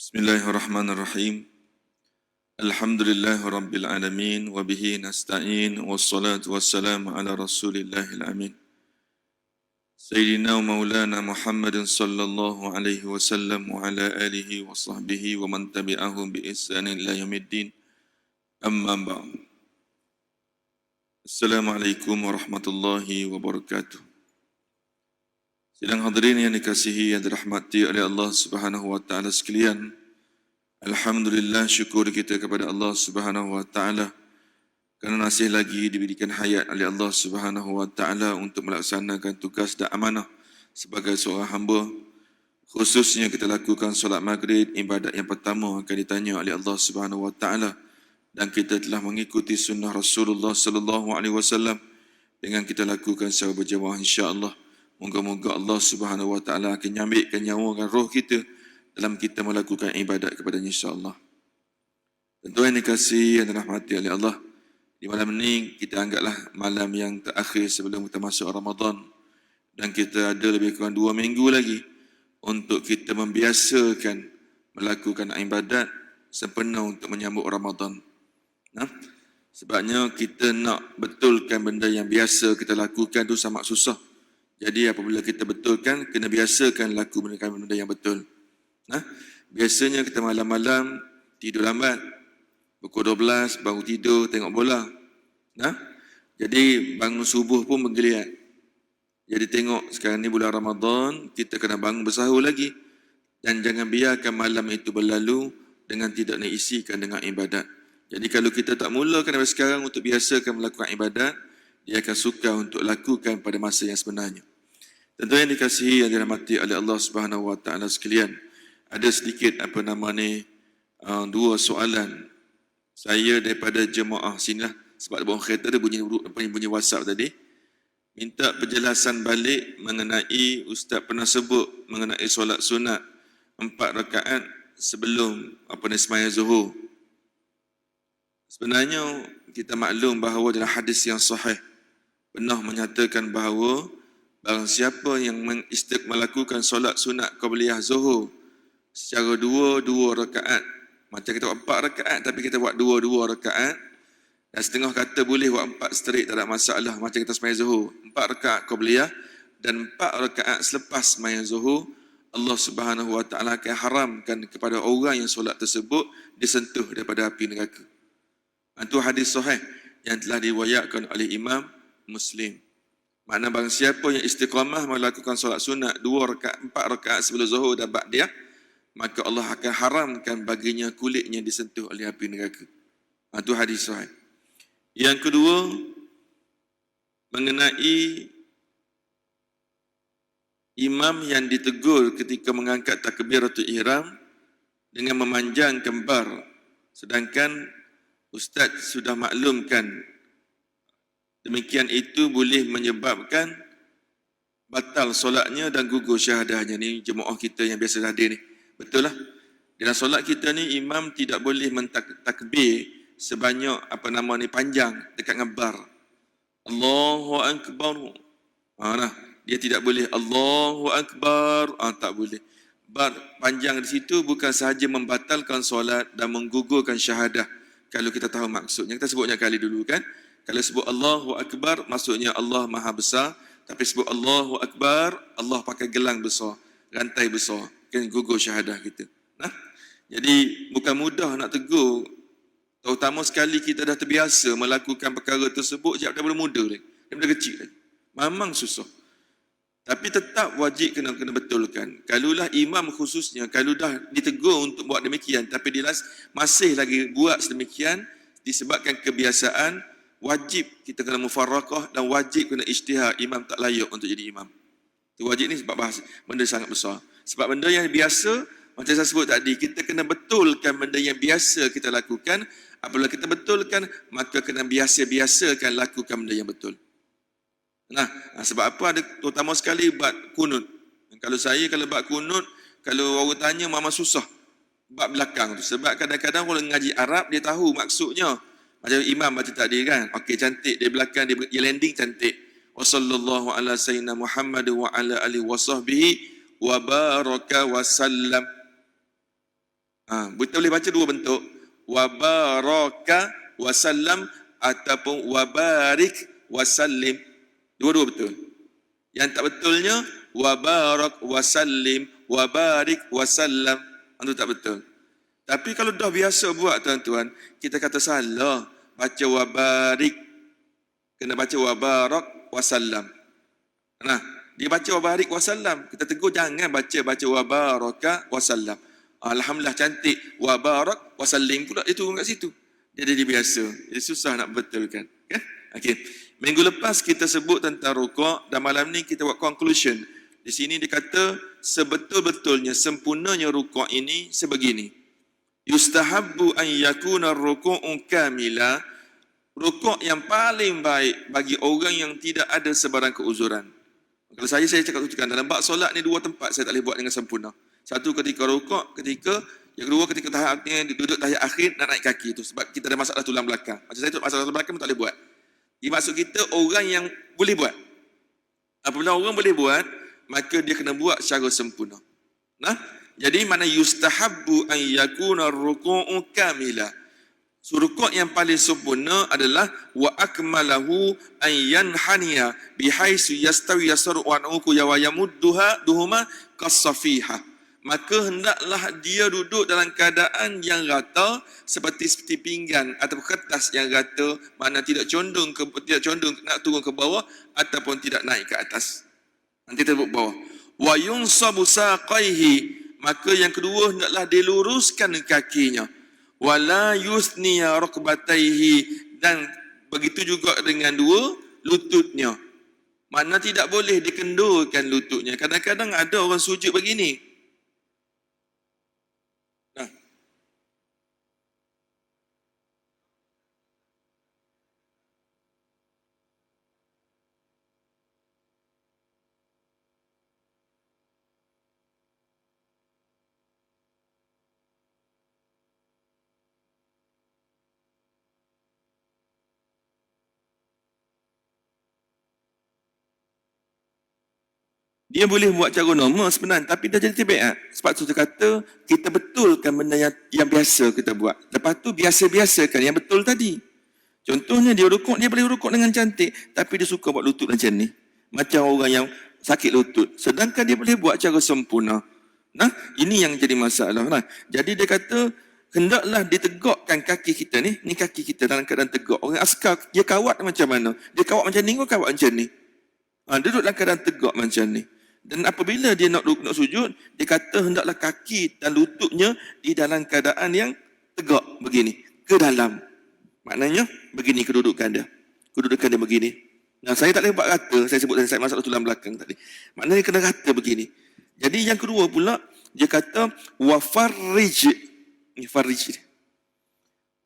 Bismillahirrahmanirrahim. Alhamdulillahi rabbil alamin wa bihi nasta'in wassalatu wassalamu ala rasulillahil amin. Sayyidina wa maulana Muhammadin sallallahu alaihi wasallam wa ala alihi wa sahbihi wa man tabi'ahum bi ihsanin ila yaumiddin. Amma ba'd. Assalamualaikum warahmatullahi wabarakatuh. Sidang hadirin yang dikasihi dan dirahmati oleh Allah Subhanahu wa taala sekalian. Alhamdulillah, syukur kita kepada Allah Subhanahu wa taala kerana masih lagi diberikan hayat oleh Allah Subhanahu wa taala untuk melaksanakan tugas dan amanah sebagai seorang hamba. Khususnya kita lakukan solat maghrib, ibadat yang pertama akan ditanya oleh Allah Subhanahu wa taala, dan kita telah mengikuti sunnah Rasulullah sallallahu alaihi wasallam dengan kita lakukan secara berjamaah insya-Allah. Moga-moga Allah Subhanahu wa taala akan nyambitkan nyawa dan roh kita dalam kita melakukan ibadat kepada-Nya insya-Allah. Tentu yang dikasihi dan dirahmati oleh Allah, di malam ini kita anggaplah malam yang terakhir sebelum kita masuk Ramadan, dan kita ada lebih kurang 2 minggu lagi untuk kita membiasakan melakukan ibadat sempena untuk menyambut Ramadan. Sebabnya kita nak betulkan benda yang biasa kita lakukan tu sangat susah. Jadi apabila kita betulkan, kena biasakan lakukan benda yang betul. Biasanya kita malam-malam tidur lambat, pukul 12 baru tidur tengok bola. Jadi bangun subuh pun bergeliat. Jadi tengok sekarang ni bulan Ramadan, kita kena bangun bersahur lagi. Dan jangan biarkan malam itu berlalu dengan tidak diisikan dengan ibadat. Jadi kalau kita tak mulakan dari sekarang untuk biasakan melakukan ibadat, dia akan suka untuk lakukan pada masa yang sebenarnya. Tentu yang dikasihi dan dirahmati oleh Allah Subhanahu wa taala sekalian, ada sedikit dua soalan saya daripada jemaah sini lah, sebab bawah kereta ada bunyi WhatsApp tadi. Minta penjelasan balik mengenai Ustaz pernah sebut mengenai solat sunat 4 rakaat sebelum sembahyang Zuhur. Sebenarnya kita maklum bahawa dalam hadis yang sahih pernah menyatakan bahawa barang siapa yang melakukan solat sunat qabliyah Zuhur secara 2 rakaat, macam kita buat 4 rakaat tapi kita buat 2 rakaat, dan setengah kata boleh buat 4 straight, tak ada masalah, macam kita sembahyang Zuhur 4 rakaat qabliyah dan 4 rakaat selepas sembahyang Zuhur, Allah Subhanahu wa taala akan haramkan kepada orang yang solat tersebut disentuh daripada api neraka. Itu hadis sahih yang telah diriwayatkan oleh Imam Muslim. Makna barang siapa yang istiqamah melakukan solat sunat 4 rakaat sebelum Zuhur dan ba'diyah, maka Allah akan haramkan baginya kulitnya disentuh oleh api neraka. Itu hadis sahih. Yang kedua, mengenai imam yang ditegur ketika mengangkat takbiratul ihram dengan memanjangkan bar, sedangkan ustaz sudah maklumkan demikian itu boleh menyebabkan batal solatnya dan gugur syahadahnya. Ni jemaah kita yang biasa hadir ni. Betul lah. Dalam solat kita ni imam tidak boleh mentakbir sebanyak panjang dekat dengan bar. Allahu akbar. Dia tidak boleh Allahu akbar. Tak boleh. Bar panjang di situ bukan sahaja membatalkan solat dan menggugurkan syahadah. Kalau kita tahu maksudnya, kita sebutnya kali dulu kan. Kalau sebut Allahu Akbar, maksudnya Allah Maha Besar. Tapi sebut Allahu Akbar, Allah pakai gelang besar, rantai besar, kan gugur syahadah kita. Jadi bukan mudah nak tegur. Terutama sekali kita dah terbiasa melakukan perkara tersebut sejak daripada muda lagi, daripada kecil lagi. Memang susah. Tapi tetap wajib kena betulkan. Kalulah imam khususnya, kalau dah ditegur untuk buat demikian, tapi dia masih lagi buat sedemikian, disebabkan kebiasaan, wajib kita kena mufarraqah dan wajib kena ijtihad. Imam tak layak untuk jadi imam. Itu wajib ni sebab benda sangat besar. Sebab benda yang biasa, macam saya sebut tadi, kita kena betulkan benda yang biasa kita lakukan. Apabila kita betulkan, maka kena biasa-biasakan lakukan benda yang betul. Sebab apa ada terutama sekali bab kunut. Kalau bab kunut, kalau orang tanya memang susah bab belakang tu. Sebab kadang-kadang orang ngaji Arab dia tahu maksudnya. Macam imam baca tadi kan. Okey, cantik di belakang dia landing cantik. Wa sallallahu ala sayyidina Muhammad wa ala alihi wa sahbihi wa baraka wa sallam. Kita boleh baca dua bentuk. Wabaraka wasallam ataupun wabarik wasallim. Dua-dua betul. Yang tak betulnya wabarak wasallim, wabarik wasallam. Itu tak betul. Tapi kalau dah biasa buat tuan-tuan, kita kata salah. Baca wabarik. Kena baca wabarak wasallam. Nah, dia baca wabarik wasallam. Kita tegur jangan baca wabaraka wasallam. Alhamdulillah cantik. Wabarak wasallim pula dia turun kat situ. Dia jadi biasa. Dia susah nak betulkan. Kan? Okey. Minggu lepas kita sebut tentang rukuk dan malam ni kita buat conclusion. Di sini dia kata sebetul-betulnya sempurnanya rukuk ini sebegini. Yustahabbu an yakuna ruku'u kamila. Rukuk yang paling baik bagi orang yang tidak ada sebarang keuzuran. Kalau saya cakap dalam bab solat ni dua tempat saya tak boleh buat dengan sempurna. Satu ketika rukuk, yang kedua ketika tahapnya duduk tahiyat akhir nak naik kaki tu sebab kita ada masalah tulang belakang. Macam saya tu masalah tulang belakang tak boleh buat. Jadi maksud kita orang yang boleh buat. Apabila orang boleh buat, maka dia kena buat secara sempurna. Nah, jadi mana yustahabbu an yakuna ruku'u kamila. Rukuk yang paling sempurna adalah wa akmalahu an yanhaniya bihaisu yastawi yasru wa nuku ya wa yamudduha duhuma kasafiha. Maka hendaklah dia duduk dalam keadaan yang rata seperti pinggan atau kertas yang rata, mana tidak condong nak turun ke bawah ataupun tidak naik ke atas. Nanti terbuk bawah. Wa yunsabu saqaihi, maka yang kedua hendaklah diluruskan kakinya. Wala yusniya rukbataihi, dan begitu juga dengan dua lututnya. Mana tidak boleh dikendurkan lututnya. Kadang-kadang ada orang sujud begini. Dia boleh buat cara normal sebenarnya, tapi dah jadi tabiat. Sebab tu saya kata, kita betulkan benda yang biasa kita buat. Lepas tu biasa-biasakan yang betul tadi. Contohnya dia rukuk, dia boleh rukuk dengan cantik, tapi dia suka buat lutut macam ni. Macam orang yang sakit lutut. Sedangkan dia boleh buat cara sempurna. Nah, ini yang jadi masalah. Nah, jadi dia kata, hendaklah ditegakkan kaki kita ni kaki kita dalam keadaan tegak. Orang askar, dia kawat macam mana? Dia kawat macam ni, kau kawat macam ni. Duduk dalam keadaan tegak macam ni. Dan apabila dia nak sujud, dia kata hendaklah kaki dan lututnya di dalam keadaan yang tegak begini, ke dalam. Maknanya begini kedudukan dia. Kedudukan dia begini. Nah, saya tak boleh buat rata, saya sebut tadi saya masalah tulang belakang tadi. Maknanya kena rata begini. Jadi yang kedua pula dia kata wa farrij. Ni farrij.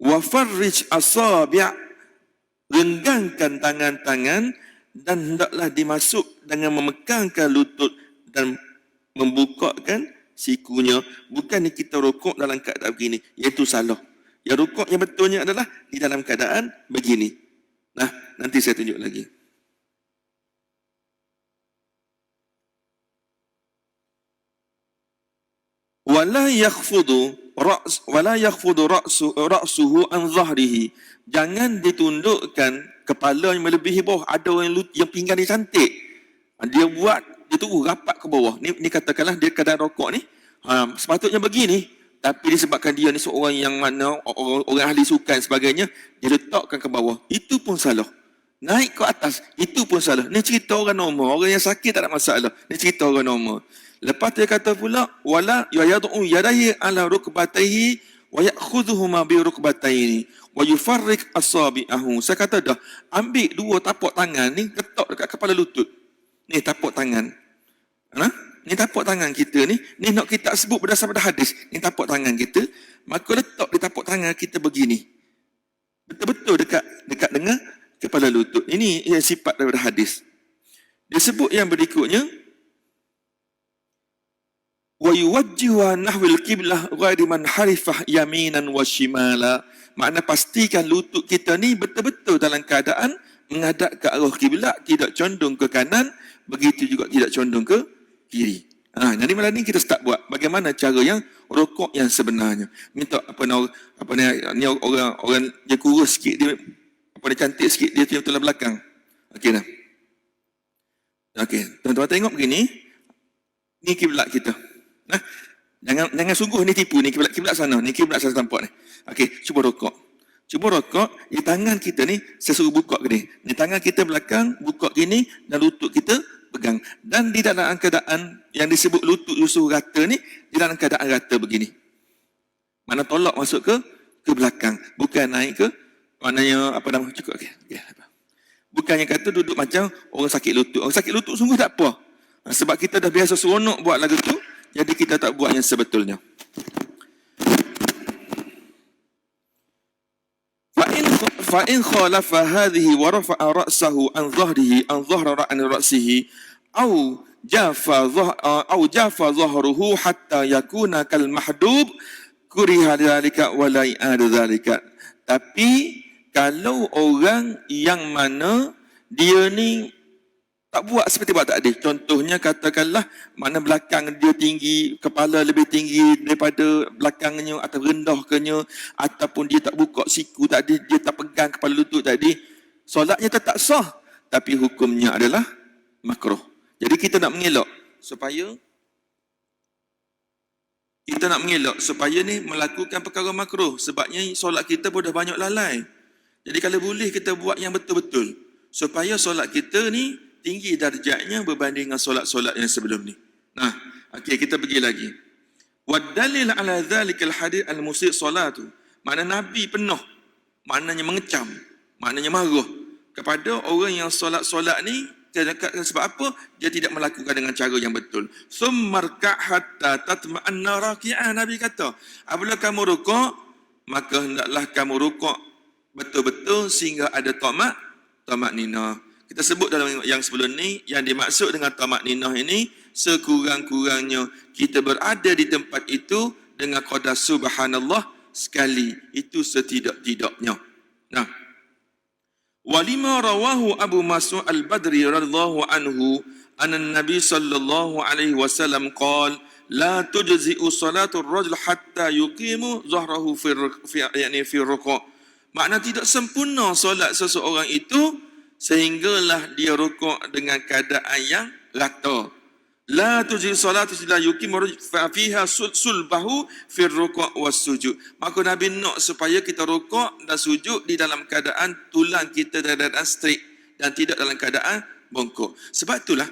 Wa farrij asabi', renggangkan tangan-tangan dan hendaklah dimasuk dengan memegangkan lutut dan membukakan sikunya. Bukan kita rukuk dalam keadaan begini, iaitu salah. Yang rukuk yang betulnya adalah di dalam keadaan begini. Nah, nanti saya tunjuk lagi. Wala yakhfudu ra'suhu an zahrihi. Jangan ditundukkan kepala yang melebihi bawah. Ada orang yang pinggan dia cantik. Dia buat, dia turun rapat ke bawah. Ni katakanlah dia keadaan rokok ni. Sepatutnya begini. Tapi disebabkan dia ni seorang yang mana, orang ahli sukan sebagainya, dia letakkan ke bawah. Itu pun salah. Naik ke atas, itu pun salah. Ni cerita orang normal. Orang yang sakit tak ada masalah. Ni cerita orang normal. Lepas dia kata pula, wala yad'u yadayhi ala rukbatayhi wa ya'khudhuhuma bi rukbatayni wa yufarriq asabi'ahu. Saya kata dah, ambil dua tapak tangan ni, letak dekat kepala lutut. Ni tapak tangan. Ni tapak tangan kita ni nak kita sebut berdasar pada hadis. Ni tapak tangan kita, maka letak di tapak tangan kita begini. Betul-betul dekat dengan kepala lutut. Ini yang sifat daripada hadis. Dia sebut yang berikutnya, wa yuwajjihu nahwil qiblah ghairi man harifah yaminan wa shimala. Makna pastikan lutut kita ni betul-betul dalam keadaan menghadap ke arah kiblat, tidak condong ke kanan, begitu juga tidak condong ke kiri. Jadi malam ni kita start buat bagaimana cara yang rokok yang sebenarnya. Minta ni orang dia kurus sikit, dia dia cantik sikit, dia tulang belakang. Okey dah. Okey, tuan-tuan tengok begini. Ni kiblat kita. Jangan sungguh ni tipu ni kiblat sana. Ni kiblat sana tampak ni. Okey, cuba rokok. Di tangan kita ni saya suruh buka gini. Ni tangan kita belakang buka gini dan lutut kita pegang. Dan di dalam keadaan yang disebut lutut lusuh rata ni, di dalam keadaan rata begini. Mana tolak masuk ke belakang, bukan naik ke maknanya apa nama cukup okey. Bukannya kata duduk macam orang sakit lutut. Orang sakit lutut sungguh tak apa. Sebab kita dah biasa seronok buat lagu tu, jadi kita tak buat yang sebetulnya. Fa'in khalafa hadhihi wa rafa'a ra'sahu an dhahra ra'sihi au jafa dhahruhu hatta yakuna kal mahdub kuriha dhalika wa la i'ada dhalika. Tapi kalau orang yang mana dia ni tak buat seperti buat tadi. Contohnya katakanlah mana belakang dia tinggi, kepala lebih tinggi daripada belakangnya atau rendahkannya, ataupun dia tak buka siku tadi, dia tak pegang kepala lutut tadi, solatnya tetap sah, tapi hukumnya adalah makruh. Jadi kita nak mengelak supaya ni melakukan perkara makruh, sebabnya solat kita pun dah banyak lalai. Jadi kalau boleh kita buat yang betul-betul supaya solat kita ni tinggi darjatnya berbanding dengan solat-solat yang sebelum ni. Okey, kita pergi lagi. Wadalil ala dhalikal hadith al-musi' salatu. Makna Nabi penuh, maknanya mengecam, maknanya marah kepada orang yang solat-solat ni. Sebab apa? Dia tidak melakukan dengan cara yang betul. Summarka' hatta tatma'anna raki'ah. Nabi kata, apabila kamu rukuk, maka hendaklah kamu rukuk betul-betul sehingga ada tamak ninah. Kita sebut dalam yang sebelum ni, yang dimaksud dengan tamak ninah ini, sekurang-kurangnya kita berada di tempat itu dengan qadar subhanallah sekali. Itu setidak-tidaknya. Walima rawahu Abu Mas'ud al-Badri radhiyallahu anhu anna Nabi sallallahu alaihi wasallam qala la tujzi'u salatu ar-rajul hatta yuqimu zahrahu fi ruku'. Makna tidak sempurna solat seseorang itu sehinggalah dia rukuk dengan keadaan yang rata. La tujzi salatu illa yuqimu fiha sulbahu fi ruku' was sujud. Maka Nabi nak supaya kita rukuk dan sujud di dalam keadaan tulang kita dalam straight dan tidak dalam keadaan bongkok. Sebab itulah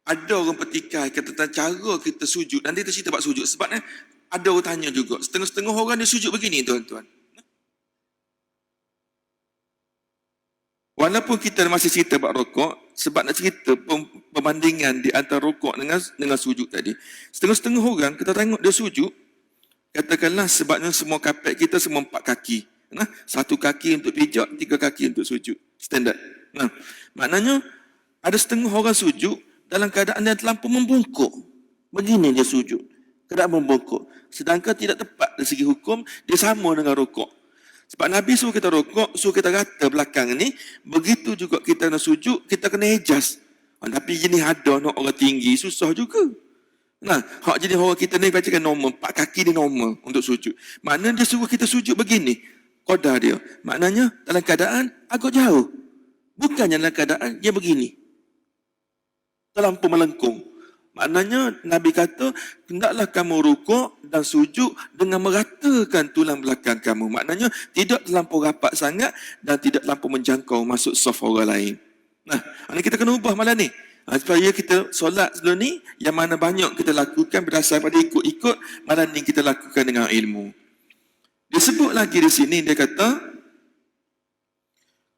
ada orang petikai tentang cara kita sujud, dan dia cerita bab sujud. Sebabnya ada orang tanya juga, setengah-setengah orang dia sujud begini tuan-tuan. Walaupun kita masih cerita bab rukuk, sebab nak cerita perbandingan di antara rukuk dengan sujud tadi. Setengah-setengah orang kita tengok dia sujud, katakanlah sebabnya semua kapet kita semua 4 kaki. Satu kaki untuk pijak, 3 kaki untuk sujud. Standard. Maknanya ada setengah orang sujud dalam keadaan dia terlampau membungkuk. Begini dia sujud, keadaan membungkuk. Sedangkan tidak tepat dari segi hukum, dia sama dengan rukuk. Sebab Nabi suruh kita rukuk, suruh kita rata belakang ni, begitu juga kita nak sujud, kita kena adjust. Tapi jenis ada nak orang tinggi, susah juga. Hak jenis orang kita ni bacakan normal, 4 kaki dia normal untuk sujud. Maknanya dia suruh kita sujud begini, qadar dia. Maknanya dalam keadaan agak jauh. Bukannya dalam keadaan dia begini, terlampau melengkung. Maknanya Nabi kata, hendaklah kamu rukuk dan sujud dengan meratakan tulang belakang kamu. Maknanya tidak terlampau rapat sangat dan tidak terlampau menjangkau masuk saf orang lain. Ini kita kena ubah malam ni. Supaya kita solat sebelum ni, yang mana banyak kita lakukan berdasar pada ikut-ikut, malam ni kita lakukan dengan ilmu. Dia sebut lagi di sini, dia kata,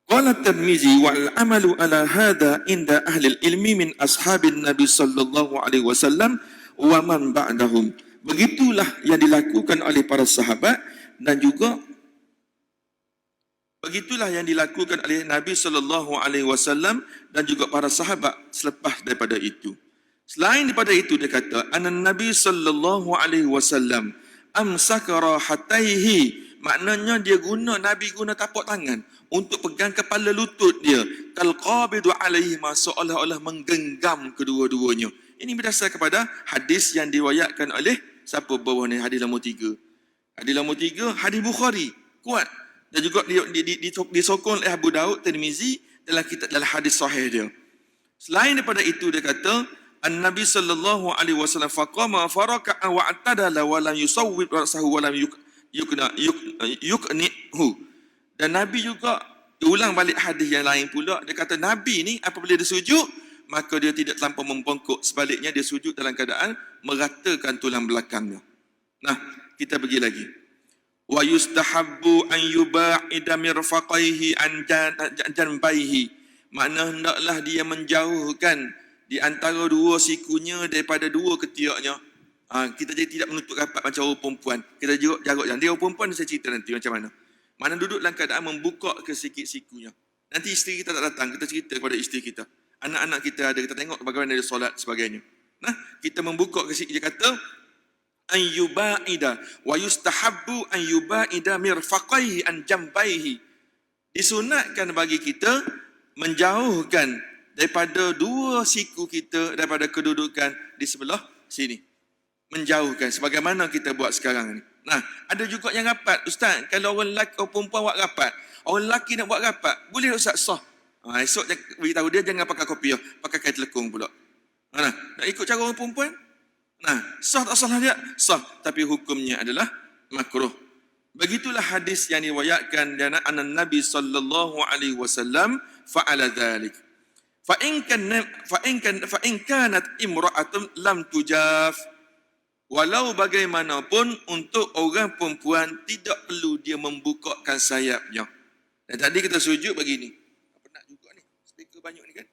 Qala Tirmizi wal amalu ala hadha inda ahli ilmi min ashabin Nabi sallallahu alaihi wasallam wa man ba'dahum. Begitulah yang dilakukan oleh para sahabat dan juga begitulah yang dilakukan oleh Nabi sallallahu alaihi wasallam dan juga para sahabat selepas daripada itu. Selain daripada itu dia kata anan Nabi sallallahu alaihi wasallam amsaka rahataihi. Maknanya Nabi guna tapak tangan untuk pegang kepala lutut dia. Kal qabidu alaihi, seolah-olah menggenggam kedua-duanya. Ini berdasar kepada hadis yang diriwayatkan oleh siapa bawah ni, hadis nombor 3. Hadis nombor 3, hadis Bukhari, kuat. Dan juga disokong oleh Abu Daud, Tirmizi dalam hadis sahih dia. Selain daripada itu dia kata, An-Nabi sallallahu alaihi wasallam faqama faraka'a wa atadala wa lam yusawwib ra'sahu wa lam yuknihu. Dan Nabi juga ulang balik hadis yang lain pula, dia kata Nabi ni apabila dia sujud, maka dia tidak terlampau membongkok, sebaliknya dia sujud dalam keadaan meratakan tulang belakangnya. Nah, kita pergi lagi. Wa yustahabbu an yuba'ida mirfaqaihi an janbaihi. Makna hendaklah dia menjauhkan di antara dua sikunya daripada dua ketiaknya. Kita jadi tidak menutup rapat macam orang perempuan. Kita jarak jangan. Dia orang perempuan, saya cerita nanti macam mana. Mana duduk dalam keadaan membuka ke sikit sikunya. Nanti isteri kita tak datang, kita cerita kepada isteri kita. Anak-anak kita ada, kita tengok bagaimana dia solat sebagainya. Nah, kita membuka ke sikit, dia kata an yuba'ida wa yustahabbu an yuba'ida mirfaqaihi an jambaihi. Disunatkan bagi kita menjauhkan daripada dua siku kita daripada kedudukan di sebelah sini. Menjauhkan sebagaimana kita buat sekarang ni. Nah, ada juga yang rapat. Ustaz, kalau orang lelaki atau perempuan buat rapat, orang lelaki nak buat rapat, boleh Ustaz sah? Esok beritahu dia jangan pakai kopiah, pakai kain telekung pula. Nah, nak ikut cara orang perempuan? Nah, sah tak sah dia? Sah, tapi hukumnya adalah makruh. Begitulah hadis yang diriwayatkan dari Nabi sallallahu alaihi wasallam fa'ala dzalik. Fa in kanat imra'atun lam tujaf. Walau bagaimanapun untuk orang perempuan tidak perlu dia membukakan sayapnya. Dan tadi kita sujud begini. Penat juga ni. Speaker banyak ni kan.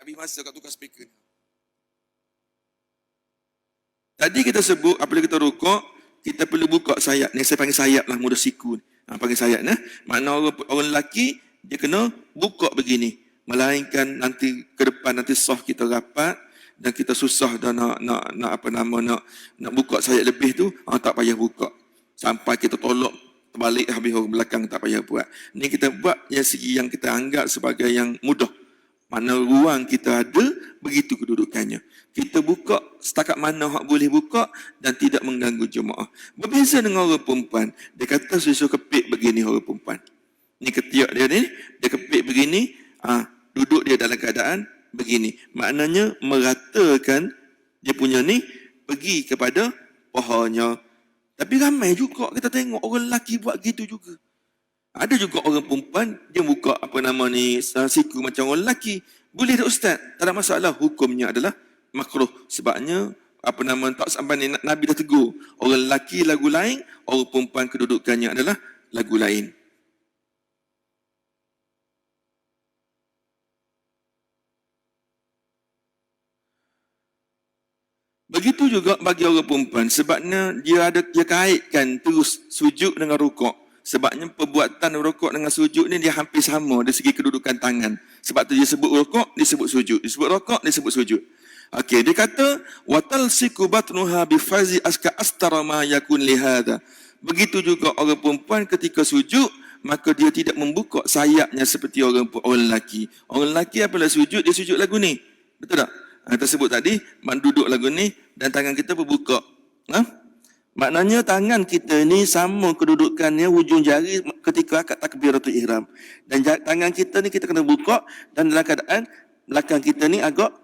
Habis masa kat tukar speaker ni. Tadi kita sebut apabila kita rukuk, kita perlu buka sayap. Ni saya panggil sayap lah, mudah siku. Panggil sayap ni. Makna orang lelaki dia kena buka begini. Melainkan nanti ke depan nanti sah kita rapat dan kita susah dah nak buka sayap lebih tu, tak payah buka. Sampai kita tolak terbalik habis orang belakang tak payah buat. Ni kita buat yang segi yang kita anggap sebagai yang mudah. Mana ruang kita ada, begitu kedudukannya. Kita buka setakat mana hak boleh buka dan tidak mengganggu jemaah. Berbeza dengan orang perempuan. Dia kata susu kepik begini orang perempuan. Ni ketiak dia ni, dia kepik begini, duduk dia dalam keadaan begini. Maknanya meratakan dia punya ni pergi kepada pahanya. Tapi ramai juga kita tengok orang lelaki buat gitu juga. Ada juga orang perempuan dia buka siku macam orang lelaki. Boleh tak Ustaz? Tak ada masalah. Hukumnya adalah makruh. Sebabnya tak sampai ni Nabi dah tegur. Orang lelaki lagu lain, orang perempuan kedudukannya adalah lagu lain. Begitu juga bagi orang perempuan, sebabnya dia kaitkan terus sujud dengan rukuk. Sebabnya perbuatan rukuk dengan sujud ni dia hampir sama dari segi kedudukan tangan. Sebab tu dia sebut rukuk, dia sebut sujud. Dia sebut rukuk, dia sebut sujud. Okey, dia kata watal siku batnuha bi fazi aska astara ma yakun li hada. Begitu juga orang perempuan ketika sujud, maka dia tidak membuka sayapnya seperti orang lelaki. Orang lelaki apabila sujud, dia sujud lagu ni. Betul tak? Tersebut tadi, duduk lagu ni dan tangan kita berbuka. Maknanya tangan kita ni sama kedudukannya hujung jari ketika akad takbiratul ihram. Dan tangan kita ni kita kena buka dan dalam keadaan belakang kita ni agak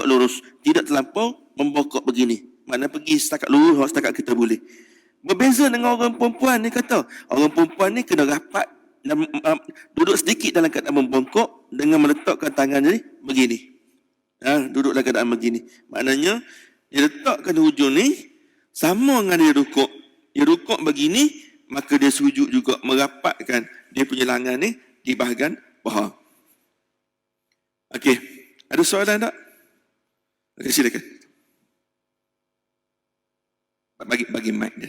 lurus. Tidak terlampau membokok begini. Maknanya pergi setakat lurus, setakat kita boleh. Berbeza dengan orang perempuan ni kata. Orang perempuan ni kena rapat dan duduk sedikit dalam keadaan membongkok dengan meletakkan tangan ni begini. Duduk dalam keadaan begini. Maknanya dia letakkan hujung ni sama dengan dia rukuk. Dia rukuk begini, maka dia sujud juga merapatkan dia punya lengan ni di bahagian paha. Okey. Ada soalan tak? Okey, silakan. Bagi mic dia.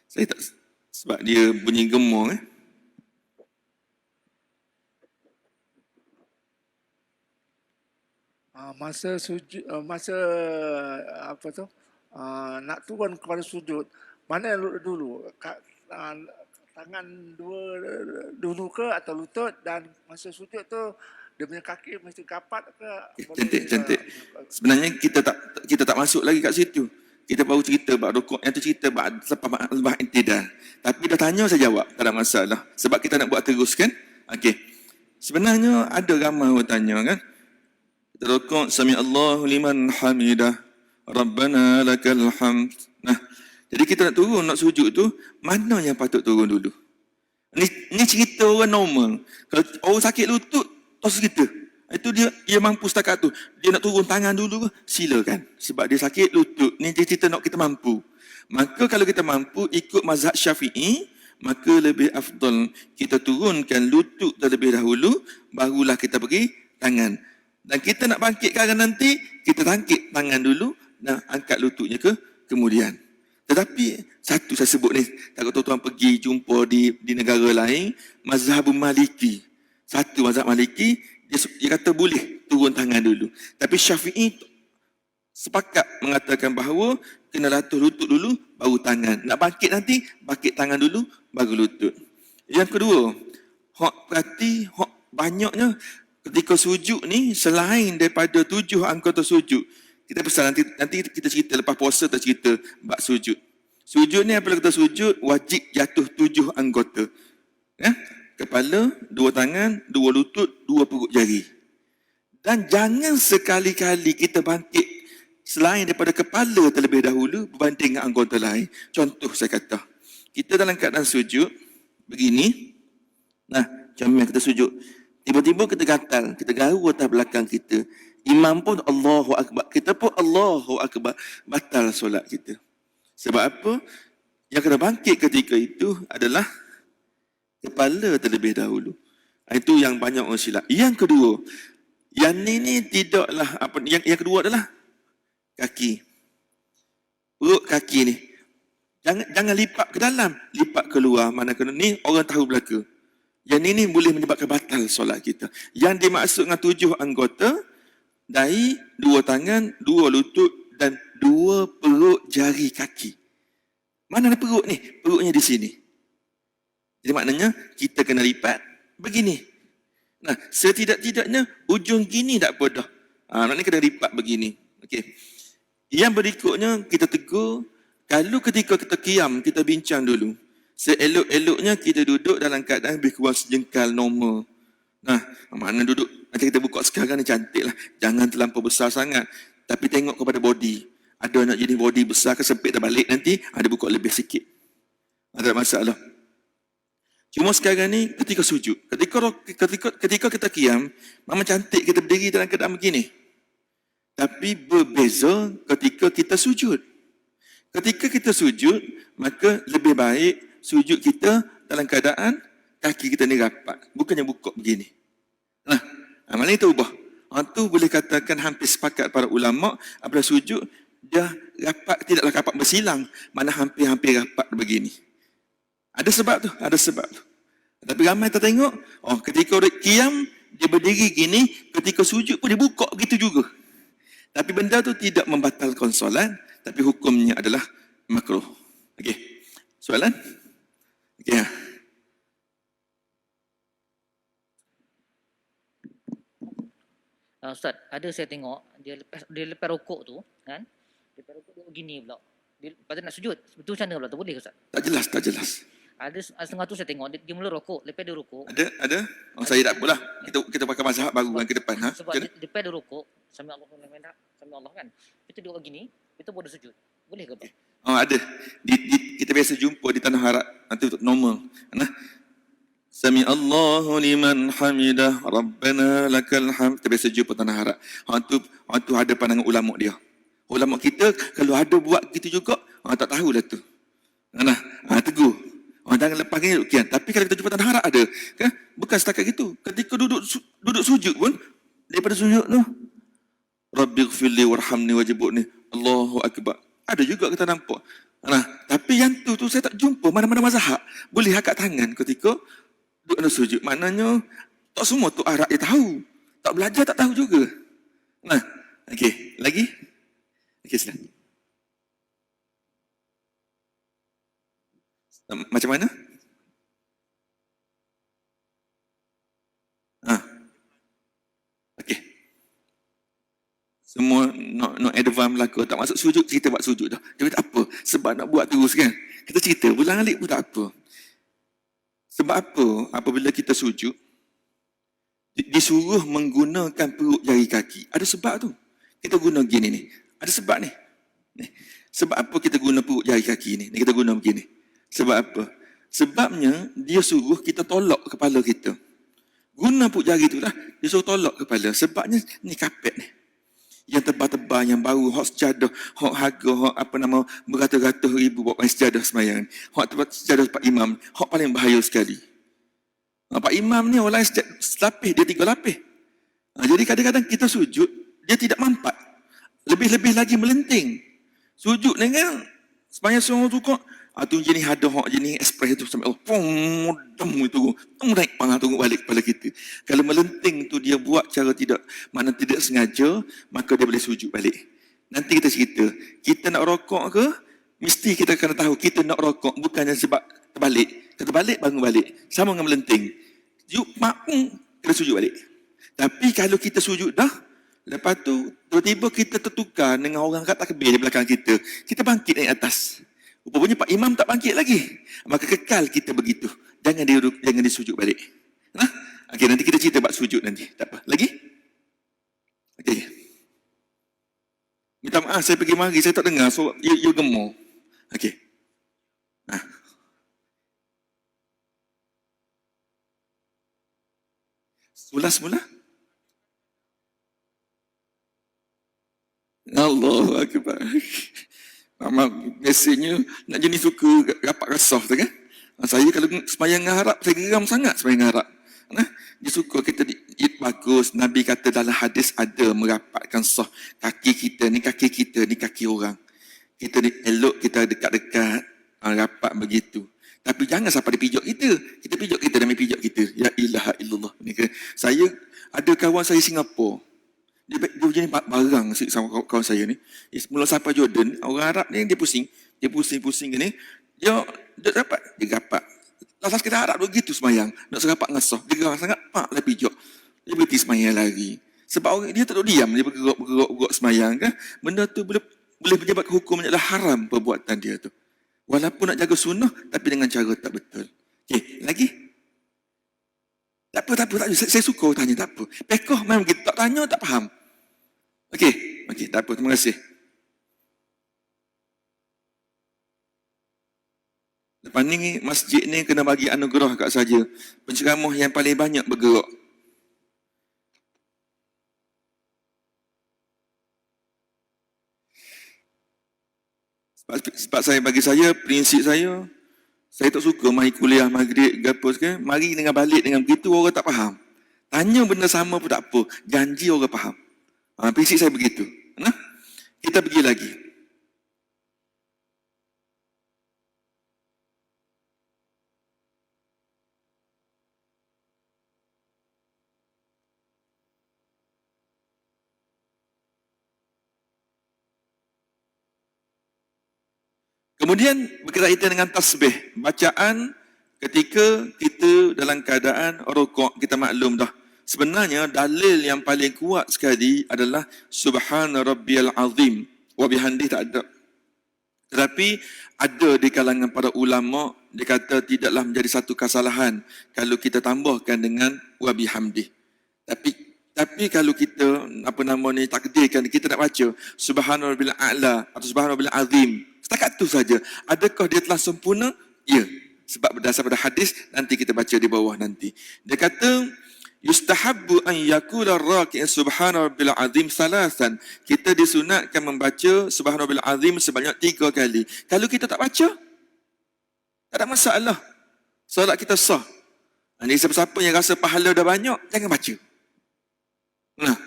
Saya tak, sebab dia bunyi gemar. Masa sujud, nak turun kepada sujud, mana dulu? Tangan dua dulu ke atau lutut, dan masa sujud tu Dia punya kaki mesti kapat ke? Cantik. Sebenarnya kita tak masuk lagi kat situ. Kita baru cerita bab rukuk, yang tu cerita bab lepas intidal. Tapi dah tanya saya jawab, tak ada masalah. Sebab kita nak buat terus kan? Okey. Sebenarnya ada ramai orang tanya kan? Kita rukuk sami Allahu liman hamidah. Rabbana lakal hamd. Nah, jadi kita nak turun, nak sujud tu, mana yang patut turun dulu? Ni cerita orang normal. Kalau orang sakit lutut, tos cerita. Itu dia mampu setakat tu. Dia nak turun tangan dulu, silakan. Sebab dia sakit lutut. Ni dia cerita nak kita mampu. Maka kalau kita mampu ikut mazhab Syafi'i, maka lebih afdal kita turunkan lutut terlebih dahulu, barulah kita pergi tangan. Dan kita nak bangkitkan nanti, kita tangkit tangan dulu dan angkat lututnya kemudian. Tetapi satu saya sebut ni, takut tuan-tuan pergi jumpa di negara lain, mazhab Maliki. Satu mazhab Maliki, dia kata boleh turun tangan dulu. Tapi Syafi'i sepakat mengatakan bahawa kena latuh lutut dulu, baru tangan. Nak bangkit nanti, bangkit tangan dulu, baru lutut. Yang kedua, banyaknya ketika sujud ni, selain daripada 7 anggota sujud, kita pesan nanti kita cerita lepas puasa kita cerita bab sujud. Sujud ni apabila kita sujud wajib jatuh 7 anggota. Ya? Kepala, 2 tangan, 2 lutut, 2 perut jari. Dan jangan sekali-kali kita bangkit selain daripada kepala terlebih dahulu berbanding dengan anggota lain. Contoh saya kata, kita dalam keadaan sujud begini. Nah, macam mana kita sujud? Tiba-tiba kita gatal, kita garu atas belakang kita. Imam pun Allahu Akbar. Kita pun Allahu Akbar. Batal solat kita. Sebab apa? Yang kena bangkit ketika itu adalah kepala terlebih dahulu. Itu yang banyak orang silap. Yang kedua, yang ni tidaklah apa, yang kedua adalah kaki. Perut kaki ni. Jangan lipat ke dalam, lipat keluar. Mana kena ni orang tahu belaka. Yang ni boleh menyebabkan batal solat kita. Yang dimaksud dengan 7 anggota, dahi, 2 tangan, 2 lutut dan 2 perut jari kaki. Mana ada perut ni? Perutnya di sini. Jadi maknanya kita kena lipat begini. Nah, setidak-tidaknya ujung gini tak apa dah. Maknanya kena lipat begini. Okey. Yang berikutnya kita tegur, kalau ketika kita qiyam, kita bincang dulu. Seelok-eloknya kita duduk dalam keadaan lebih kurang sejengkal normal. Nah, mana duduk, nanti kita buka sekarang ni cantik lah. Jangan terlampau besar sangat. Tapi tengok kepada body. Ada nak jadi body besar ke sempit dah balik nanti, ada buka lebih sikit. Ada masalah. Cuma sekarang ni ketika sujud. Ketika kita qiyam, memang cantik kita berdiri dalam keadaan begini. Tapi berbeza ketika kita sujud. Ketika kita sujud, maka lebih baik sujud kita dalam keadaan kaki kita ni rapat. Bukannya bukuk begini. Nah, amalan itu ubah. Itu boleh katakan hampir sepakat para ulama' apabila sujud, dia rapat, tidaklah rapat bersilang. Mana hampir-hampir rapat begini. Ada sebab tu, ada sebab tu. Tapi ramai kita tengok, ketika orang qiyam, dia berdiri gini, ketika sujud pun dia bukuk begitu juga. Tapi benda tu tidak membatalkan solat, tapi hukumnya adalah makruh. Okey. Soalan? Okey. Ustaz, ada saya tengok dia lepas rokok tu kan. Lepas rokok dia begini pula. Dia lepas tu nak sujud. Betul macam mana pula tu, boleh ke Ustaz? Tak jelas. Ada setengah tu saya tengok dia mula rokok, lepas dia rokok. Ada? Saya tak apalah. Kita pakai mazhab baru kan ke depan. Sebab lepas dia rokok, sami Allah kan. Kita duduk begini, kita boleh sujud. Boleh ke? Ada. Kita biasa jumpa di tanah Arab. Nanti normal. Nah. Sami Allahu liman hamidah Rabbana lakal hamd. Kita biasa jumpa tanah Arab. Tu ada pandangan ulama' dia. Ulama' kita kalau ada buat gitu juga, tak tahulah tu. Nah, tegur. Jangan lepas ni duduk kian. Tapi kalau kita jumpa tanah Arab ada. Kan? Bukan setakat gitu. Ketika duduk sujud pun, daripada sujud tu, Rabbighfirli warhamni wajibuni. Allahu Akbar. Ada juga kita nampak. Nah, tapi yang tu saya tak jumpa mana-mana mazhab boleh angkat tangan ketika duduk dalam sujud. Maknanya tak semua tu Arab dia tahu. Tak belajar tak tahu juga. Nah, okey, lagi? Okey, silakan. Macam mana? Semua nak advance Melaka, tak masuk sujud, kita buat sujud dah. Tapi tak apa, sebab nak buat terus kan. Kita cerita, ulang alik pun tak apa. Sebab apa? Apabila kita sujud, disuruh menggunakan perut jari kaki. Ada sebab tu. Kita guna gini ni. Ada sebab ni. Sebab apa kita guna perut jari kaki ni? Kita guna begini. Sebab apa? Sebabnya, dia suruh kita tolak kepala kita. Guna perut jari tu lah, dia suruh tolak kepala. Sebabnya, ni kapet ni. Yang tebal-tebal, yang baru, hak sejadah, hak harga, hak apa nama, beratus-ratus ribu buat main sejadah semayang. Hak tempat sejadah Pak Imam, hak paling bahaya sekali. Pak Imam ni orang lain selapis, dia 3 lapis. Jadi kadang-kadang kita sujud, dia tidak mampat. Lebih-lebih lagi melenting. Sujud dengan semayang seorang tu kok, tu jenis ada hak jenis express tu sampai itu naik pangah tunggu balik kepala kita. Kalau melenting tu dia buat cara mana tidak sengaja, maka dia boleh sujud balik. Nanti kita cerita, kita nak rokok ke, mesti kita kena tahu kita nak rokok bukannya sebab terbalik. Terbalik bangun balik. Sama dengan melenting. Kita sujud balik. Tapi kalau kita sujud dah, lepas tu tiba-tiba kita tertukar dengan orang kat takbir di belakang kita. Kita bangkit naik atas. Rupanya Pak Imam tak bangkit lagi. Maka kekal kita begitu. Jangan disujud balik. Nah? Okey, nanti kita cerita bab sujud nanti. Tak apa. Lagi? Okey. Minta maaf saya pergi mari, saya tak dengar. So, you gemuk. Okey. Nah. Semula? Allahu Akbar. Mama biasanya nak jenis suka rapat rasah tu kan. Saya kalau semayang dengan harap, saya geram sangat semayang dengan harap. Dia suka kita bagus. Nabi kata dalam hadis ada merapatkan sah. Kaki kita ni kaki orang. Kita ni elok kita dekat-dekat rapat begitu. Tapi jangan sampai dia pijak kita. Kita pijak kita dan pijak kita. Ya ilaha illallah. Saya ada kawan saya Singapura. Dia jenis barang sama kawan saya ni. Mula sampai Jordan, orang Arab ni dia pusing ni. Dia rapat. Lalas kita Arab begitu semayang. Nak serapat ngasah. Dia gerang sangat, lah pijak. Dia berhenti semayang lagi. Sebab orang dia tak duduk diam, dia bergerak semayang kan. Benda tu boleh pejabat hukum adalah haram perbuatan dia tu. Walaupun nak jaga sunnah, tapi dengan cara tak betul. Okey, lagi? Tak apa. Saya suka tanya, tak apa. Pekoh memang kita tak tanya, tak faham. Okey, tak apa. Terima kasih. Lepas ni, masjid ni kena bagi anugerah kat saja. Penceramah yang paling banyak bergerak. Sebab prinsip saya tak suka mari kuliah maghrib gapus kan. Mari dengan balik dengan begitu orang tak faham. Tanya benda sama pun tak apa. Janji orang faham. Prinsip saya begitu. Nah, kita pergi lagi. Kemudian berkaitan dengan tasbih, bacaan ketika kita dalam keadaan rukuk, kita maklum dah. Sebenarnya dalil yang paling kuat sekali adalah Subhana Rabbiyal Azim. Wa bihamdih tak ada. Tetapi ada di kalangan para ulama dia kata tidaklah menjadi satu kesalahan kalau kita tambahkan dengan wa bihamdih. Tapi kalau kita takdirkan kita nak baca Subhana Rabbil A'la atau Subhana Rabbil Azim, setakat tu saja. Adakah dia telah sempurna? Ya. Sebab berdasar pada hadis, nanti kita baca di bawah nanti. Dia kata, yustahabbu an yakula ar-raki'u Subhana Rabbil Azim salasan. Kita disunatkan membaca Subhana Rabbil Azim sebanyak 3 kali. Kalau kita tak baca, tak ada masalah. Solat kita sah. Ini siapa-siapa yang rasa pahala dah banyak, jangan baca. Nah,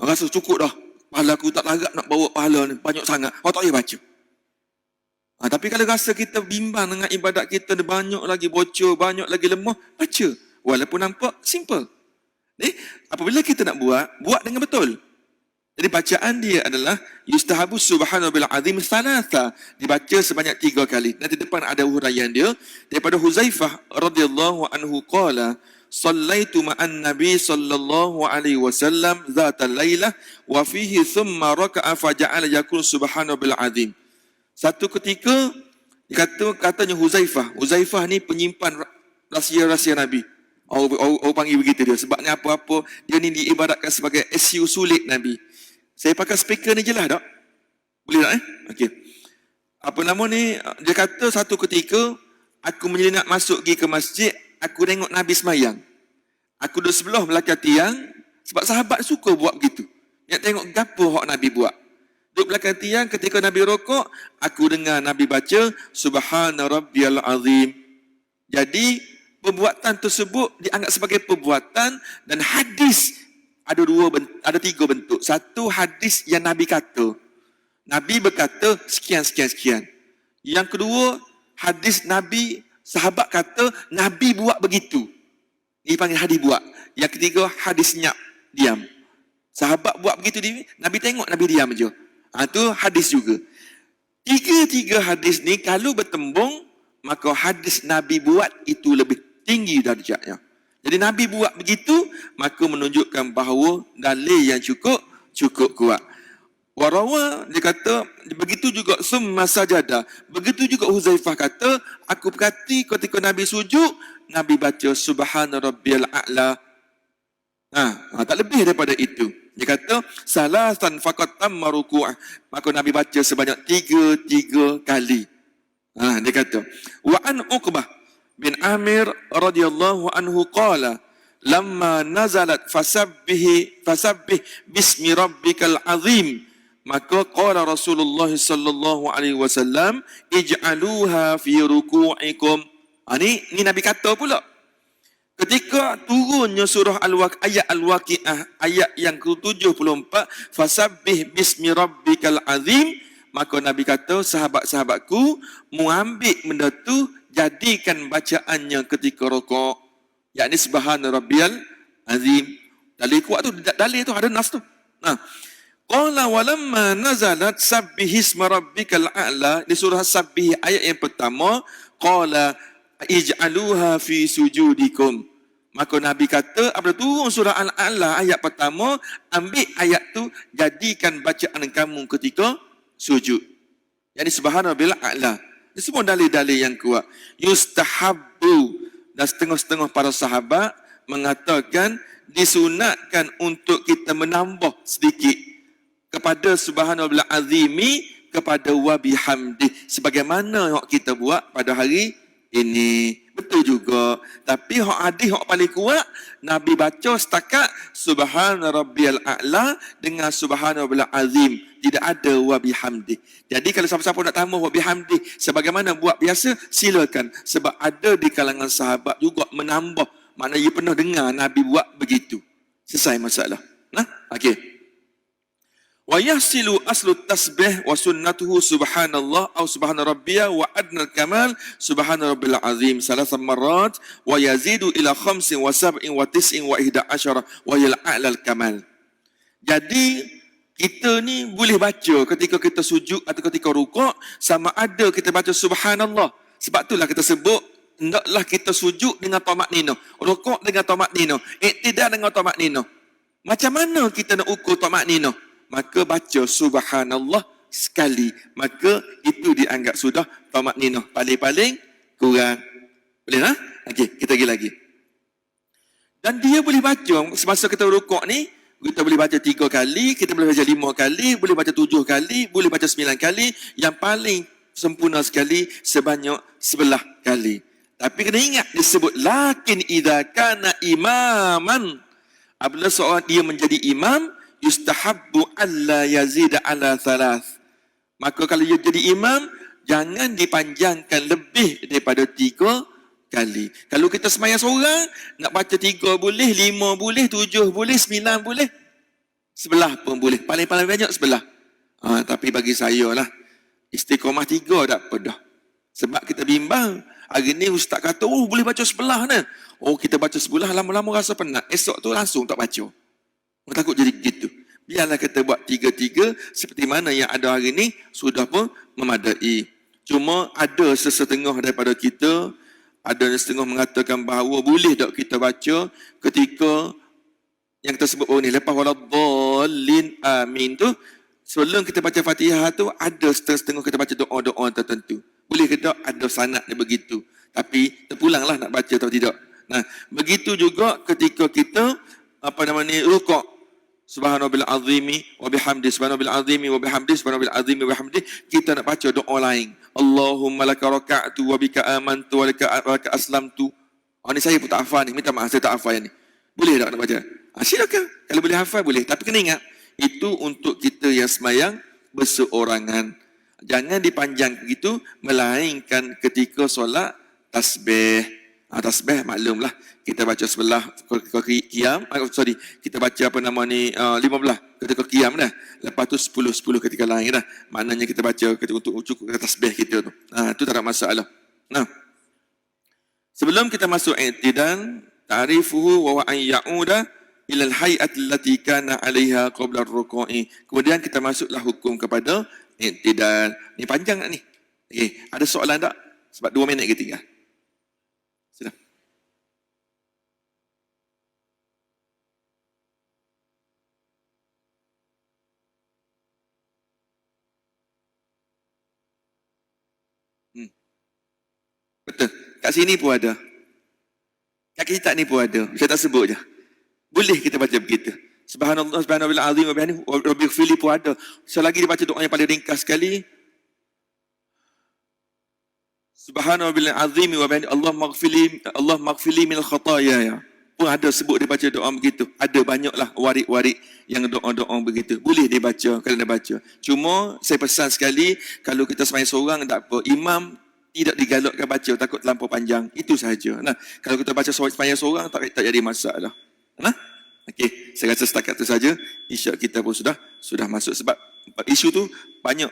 rasa cukup dah. Pahala aku tak larat nak bawa pahala ni. Banyak sangat. Awak tak payah baca. Tapi kalau rasa kita bimbang dengan ibadat kita, banyak lagi bocor, banyak lagi lemah, baca. Walaupun nampak simple. Apabila kita nak buat dengan betul. Jadi bacaan dia adalah yustahabu subhana bil azim salasa. Dibaca sebanyak 3 kali. Nanti depan ada huraian dia. Daripada Huzaifah radhiyallahu anhu qala, sallaitu ma'an nabi sallallahu alaihi wasallam zata lailah wa fihi thumma raka'a faja'ala yaqul subhanahu bil azim. Satu ketika katanya Huzaifah ni penyimpan rahsia-rahsia Nabi. Orang panggil begitu dia. Sebabnya apa-apa dia ni diibaratkan sebagai SU sulit Nabi. Saya pakai speaker ni je lah tak? Boleh tak Okey. Apa nama ni? Dia kata satu ketika aku menyelinap masuk pergi ke masjid, aku tengok Nabi semayang. Aku duduk sebelah belakang tiang sebab sahabat suka buat begitu. Nak tengok gapo hak Nabi buat. Duduk belakang tiang ketika Nabi rokok, aku dengar Nabi baca Subhana Rabbiyal Azim. Jadi perbuatan tersebut dianggap sebagai perbuatan dan hadis ada tiga bentuk. Satu hadis yang Nabi kata. Nabi berkata sekian. Yang kedua, hadis Nabi, sahabat kata Nabi buat begitu. Ini panggil hadis buat. Yang ketiga, hadis nyap, diam. Sahabat buat begitu, Nabi tengok, Nabi diam je. Itu hadis juga. Tiga hadis ni kalau bertembung, maka hadis Nabi buat itu lebih tinggi darjatnya. Jadi Nabi buat begitu, maka menunjukkan bahawa dalil yang cukup kuat. Warawa, dia kata, begitu juga summa sajada. Begitu juga Huzaifah kata, aku perhati ketika Nabi sujud, Nabi baca Subhana Rabbiyal A'la. Tak lebih daripada itu. Dia kata, salasan faqat tamma ruku'ah. Maka Nabi baca sebanyak tiga kali. Dia kata, wa an Uqbah bin Amir radhiyallahu anhu qala, lamma nazalat fasabbih bismi rabbikal azim. Maka qala Rasulullah sallallahu alaihi wasallam, ij'aluha fi ruku'ikum. Ni Nabi kata pula. Ketika turunnya surah ayat Al-Waqi'ah, ayat yang ke-74, fasabbih bismi rabbikal azim, maka Nabi kata, sahabat-sahabatku, muambil benda tu, jadikan bacaannya ketika rukuk, yakni subhana rabbiyal azim. Dalil kuat tu, dalil tu ada nas tu. Qala walamma nazalat sabbihisma rabbikal a'la, di surah Sabbih ayat yang pertama, qala ij'aluha fi sujudikum. Maka Nabi kata, apabila turun surah Al-A'la ayat pertama, ambil ayat tu, jadikan bacaan kamu ketika sujud. Yani subhanallah a'la. Ini semua dalil-dalil yang kuat. Yustahabbu, dan setengah-setengah para sahabat mengatakan disunatkan untuk kita menambah sedikit kepada subhanallah azimi, kepada wa bihamdi, sebagaimana yang kita buat pada hari ini. Betul juga. Tapi hadis paling kuat, Nabi baca setakat subhana rabbiyal a'la dengan subhana rabbil azim. Tidak ada wa bihamdi. Jadi kalau siapa-siapa nak tambah wa bihamdi sebagaimana buat biasa, silakan. Sebab ada di kalangan sahabat juga menambah. Maknanya ia pernah dengar Nabi buat begitu. Selesai masalah. Okey. Wa yahsilu aslu tasbih wa sunnatuhu subhanallah aw subhana rabbiyya wa adnal kamal subhana rabbil azim salasa marrat wa yazidu ila 5 wa 7 wa 9 wa 11 wa yal a'lal kamal. Jadi kita ni boleh baca ketika kita sujud atau ketika rukuk, sama ada kita baca subhanallah. Sebab itulah kita sebut hendaklah kita sujud dengan tamakninah, rukuk dengan tamakninah, iktidal dengan tamakninah. Macam mana kita nak ukur tamakninah? Maka baca subhanallah sekali. Maka itu dianggap sudah tamakninah. Paling-paling kurang. Boleh tak? Okey, kita pergi lagi. Dan dia boleh baca, semasa kita rukuk ni, kita boleh baca 3 kali, kita boleh baca 5 kali, boleh baca 7 kali, boleh baca 9 kali. Yang paling sempurna sekali, sebanyak 11 kali. Tapi kena ingat, disebut, lakin idha kana imaman. Apabila seorang dia menjadi imam, yustahabbu alla yazida ala 3. Maka kalau dia jadi imam, jangan dipanjangkan lebih daripada 3 kali. Kalau kita sembahyang seorang, nak baca 3 boleh, 5 boleh, 7 boleh, 9 boleh, 11 pun boleh. Paling-paling banyak 11. Tapi bagi saya lah, istiqamah 3 tak apa dah. Sebab kita bimbang. Hari ni ustaz kata, boleh baca 11 ni. Kita baca 11, lama-lama rasa penat. Esok tu langsung tak baca. Takut jadi begitu. Biarlah kita buat 3-3 seperti mana yang ada hari ini sudah pun memadai. Cuma ada sesetengah daripada kita Ada yang setengah mengatakan bahawa boleh tak kita baca ketika yang kita sebut ni lepas waladhdallin amin tu, sebelum kita baca Fatihah tu ada setengah kita baca doa-doa tertentu. Boleh ke tak? Ada sanad dia begitu. Tapi terpulanglah nak baca atau tidak. Nah, begitu juga ketika kita rukuk. Subhanallah azimi wa bihamdi, subhanallah azimi wa bihamdi, subhanallah azimi wa bihamdi, kita nak baca doa lain. Allahumma laka raka'tu wa bika amantu wa laka aslamtu. Ni saya pun tak hafal ni, minta maaf saya tak hafal ni. Boleh tak nak baca? Silakan. Kalau boleh hafal boleh, tapi kena ingat itu untuk kita yang semayang berseorangan. Jangan dipanjang begitu, melainkan ketika solat tasbih. Tasbih maklumlah, kita baca sebelah qiyam, kita baca 15 ketika qiyam dah. Lepas tu 10 ketika lain dah. Maknanya kita baca untuk cukup tasbih kita tu. Tu tak ada masalah. Nah, sebelum kita masuk i'tidal, ta'rifuhu wa an ya'uda ila al-hay'at allati kana 'alayha qabla ar-ruku'i. Kemudian kita masuklah hukum kepada i'tidal. Ni panjang tak ni? Okey, ada soalan tak? Sebab 2 minit ke 3. Sila. Betul. Kat sini pun ada. Kat kitab ni pun ada. Saya tak sebut je. Boleh kita baca begitu. Subhanallah, subhanallah azim wa bihamdihi wa rabbil pun ada. Selagi dia baca doa yang paling ringkas sekali. Subhanallah azim wa bihamdihi Allah maghfili min al-khataya ya. Pun ada sebut dia baca doa begitu. Ada banyaklah warik-warik yang doa-doa begitu. Boleh dia baca kalau dia baca. Cuma saya pesan sekali, kalau kita sembahyang seorang tak apa. Imam tidak digalakkan baca, takut terlampau panjang. Itu sahaja. Nah, kalau kita baca sembahyang seorang tak jadi masalah. Nah, okey, saya rasa setakat itu saja. Isyak kita pun sudah masuk sebab isu tu banyak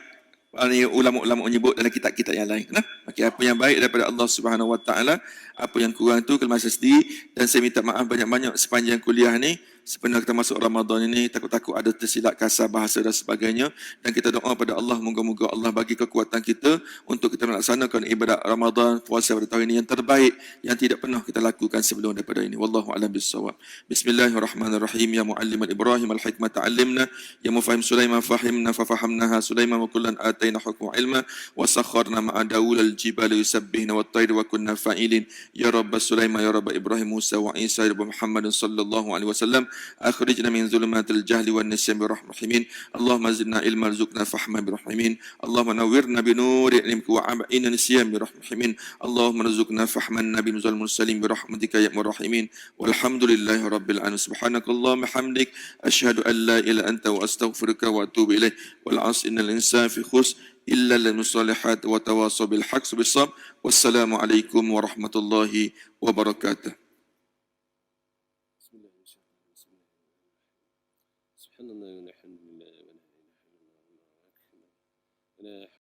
ulama-ulama menyebut dalam kitab-kitab yang lain. Nah, okey, apa yang baik daripada Allah Subhanahu Wa Taala, apa yang kurang tu kelemahan saya sendiri, dan saya minta maaf banyak-banyak sepanjang kuliah ni. Sebenarnya kita masuk Ramadan ini, takut-takut ada tersilap kasar bahasa dan sebagainya. Dan kita doa pada Allah, moga-moga Allah bagi kekuatan kita untuk kita melaksanakan ibadat Ramadan, puasa pada tahun ini yang terbaik, yang tidak pernah kita lakukan sebelum daripada ini. Wallahu a'lam bissawab. Bismillahirrahmanirrahim. Ya muallim Ibrahim al-hikmata 'allimna, ya mufahim Sulaiman fahimna fafahamnaha Sulaiman wa kullan atayna hukma ilma wa sakharna ma'a Daud al-jibala yusabbihna wat tayr wa kunna fa'ilin. Ya rabb Sulaiman, ya rabb Ibrahim, Musa wa Isa, ya rabb Muhammadin sallallahu alaihi wasallam. أخرجنا من ظلمات الجهل والنسيان برحمة الرحيمين. اللهم زدنا علما ارزقنا فهما برحمين. اللهم نورنا بنور علمك وعمئنا نسيان برحمة الرحيمين. اللهم ارزقنا فهم النبي نزل المرسلين برحمتك يا أرحم الراحمين. والحمد لله رب العالمين. سبحانك اللهم وبحمدك أشهد أن لا إله إلا أنت وأستغفرك وأتوب إليك. والعصر إن الإنسان في خسر إلا المصالحات وتواصوا بالحق بالصبر. والسلام عليكم ورحمة الله وبركاته. سبحان الله ونحن